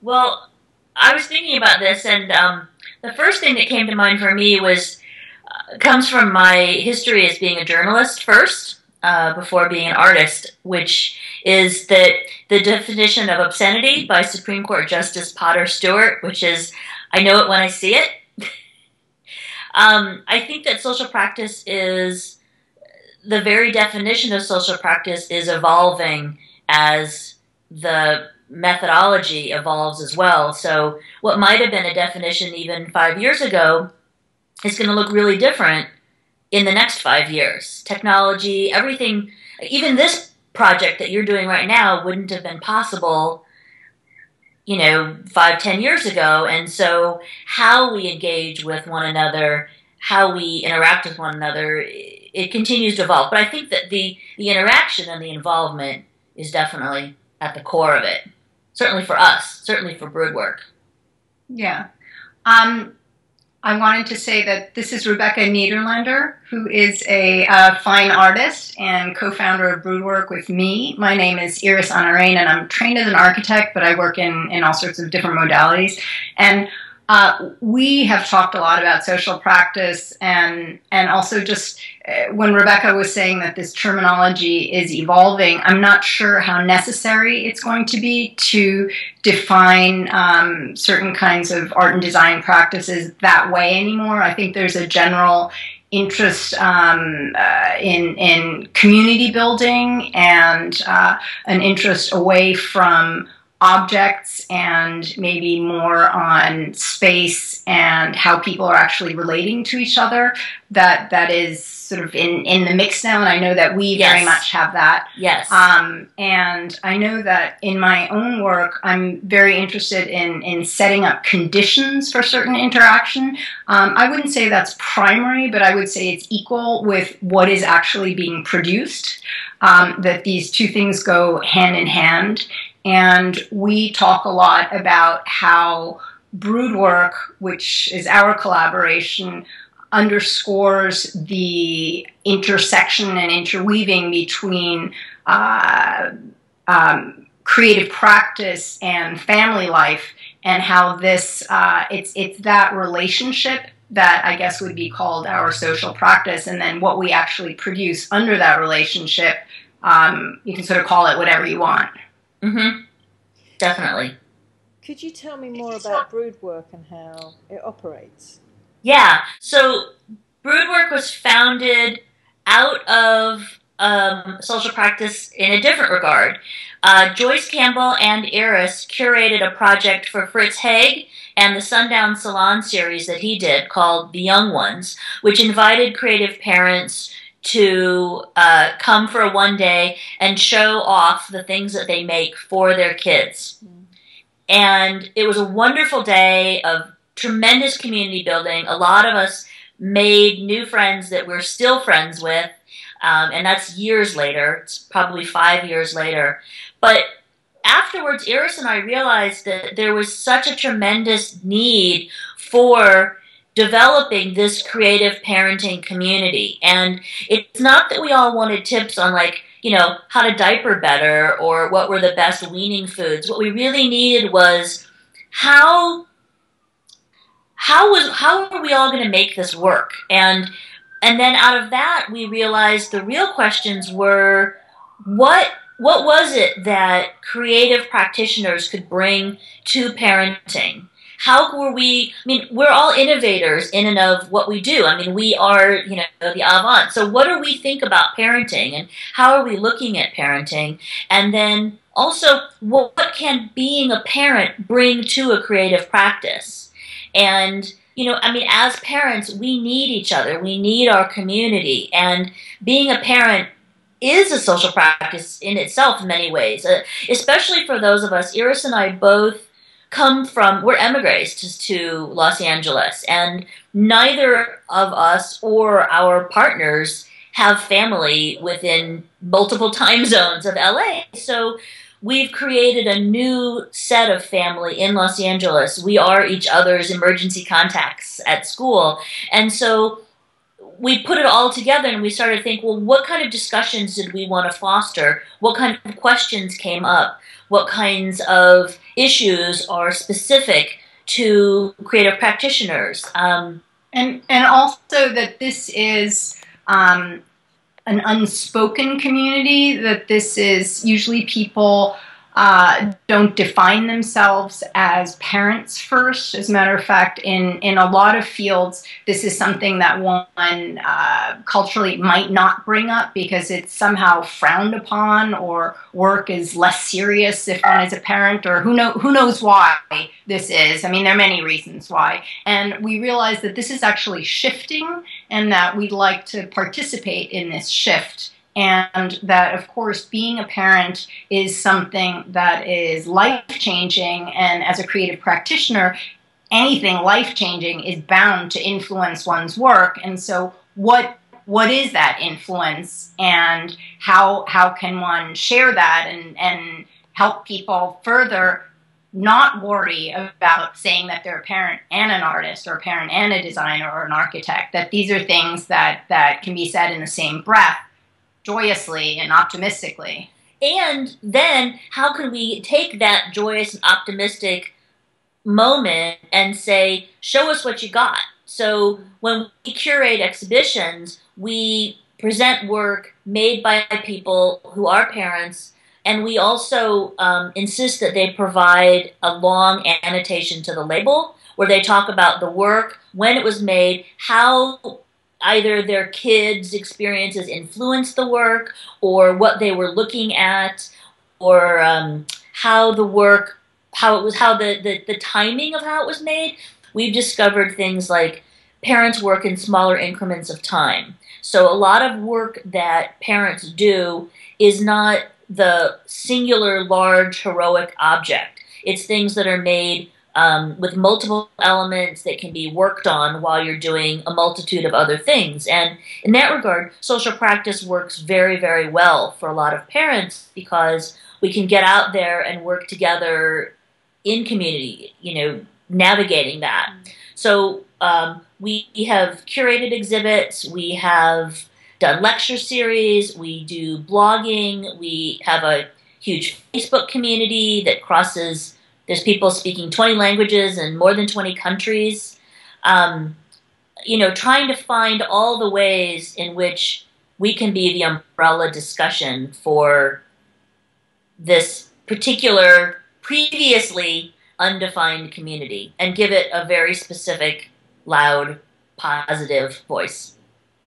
Well, I was thinking about this, and the first thing that came to mind for me was comes from my history as being a journalist first, before being an artist, which is that the definition of obscenity by Supreme Court Justice Potter Stewart, which is, I know it when I see it. I think that social practice is, the very definition of social practice is evolving as the methodology evolves as well. So what might have been a definition even 5 years ago is going to look really different in the next 5 years. Technology, everything, even this project that you're doing right now wouldn't have been possible, 5, 10 years ago. And so how we engage with one another, how we interact with one another, it continues to evolve. But I think that the interaction and the involvement is definitely at the core of it. Certainly for us, certainly for Broodwork. Yeah. I wanted to say that this is Rebecca Niederlander, who is a fine artist and co-founder of Broodwork with me. My name is Iris Anarain, and I'm trained as an architect, but I work in all sorts of different modalities. And we have talked a lot about social practice, and also just when Rebecca was saying that this terminology is evolving, I'm not sure how necessary it's going to be to define certain kinds of art and design practices that way anymore. I think there's a general interest in community building and an interest away from objects and maybe more on space and how people are actually relating to each other. That is sort of in the mix now, and I know that we very much have that. Yes. And I know that in my own work, I'm very interested in setting up conditions for certain interaction. I wouldn't say that's primary, but I would say it's equal with what is actually being produced, that these two things go hand in hand. And we talk a lot about how Broodwork, which is our collaboration, underscores the intersection and interweaving between creative practice and family life, and how this it's that relationship that I guess would be called our social practice, and then what we actually produce under that relationship, you can sort of call it whatever you want. Mm-hmm. Definitely. Could you tell me more about Broodwork and how it operates? Yeah. So Broodwork was founded out of social practice in a different regard. Joyce Campbell and Iris curated a project for Fritz Haig and the Sundown Salon series that he did called The Young Ones, which invited creative parents to come for a one day and show off the things that they make for their kids. And it was a wonderful day of tremendous community building. A lot of us made new friends that we're still friends with, and that's years later. It's probably 5 years later. But afterwards, Iris and I realized that there was such a tremendous need for developing this creative parenting community. And it's not that we all wanted tips on, like, how to diaper better or what were the best weaning foods. What we really needed was how are we all going to make this work? And then out of that, we realized the real questions were, what was it that creative practitioners could bring to parenting? How were we, we're all innovators in and of what we do. We are, the avant. So what do we think about parenting, and how are we looking at parenting? And then also, what can being a parent bring to a creative practice? And, as parents, we need each other. We need our community. And being a parent is a social practice in itself in many ways, especially for those of us. Iris and I both we're emigres to Los Angeles, and neither of us or our partners have family within multiple time zones of LA. So we've created a new set of family in Los Angeles. We are each other's emergency contacts at school. And so we put it all together and we started to think, well, what kind of discussions did we want to foster? What kind of questions came up? what kinds of issues are specific to creative practitioners. And also that this is an unspoken community, that this is usually people don't define themselves as parents first. As a matter of fact, in a lot of fields, this is something that one culturally might not bring up because it's somehow frowned upon, or work is less serious if one is a parent, or who knows why this is. I mean, there are many reasons why. And we realize that this is actually shifting, and that we'd like to participate in this shift. And that, of course, being a parent is something that is life-changing, and as a creative practitioner, anything life-changing is bound to influence one's work. And so what is that influence, and how can one share that and help people further not worry about saying that they're a parent and an artist, or a parent and a designer or an architect, that these are things that can be said in the same breath, joyously and optimistically. And then how can we take that joyous and optimistic moment and say, show us what you got? So when we curate exhibitions, we present work made by people who are parents, and we also insist that they provide a long annotation to the label where they talk about the work, when it was made, how either their kids' experiences influenced the work, or what they were looking at, or how the work, the timing of how it was made. We've discovered things like parents work in smaller increments of time. So a lot of work that parents do is not the singular, large, heroic object. It's things that are made with multiple elements that can be worked on while you're doing a multitude of other things. And in that regard, social practice works very, very well for a lot of parents, because we can get out there and work together in community, navigating that. So we have curated exhibits, we have done lecture series, we do blogging, we have a huge Facebook community that crosses. There's people speaking 20 languages in more than 20 countries. Trying to find all the ways in which we can be the umbrella discussion for this particular, previously undefined community, and give it a very specific, loud, positive voice.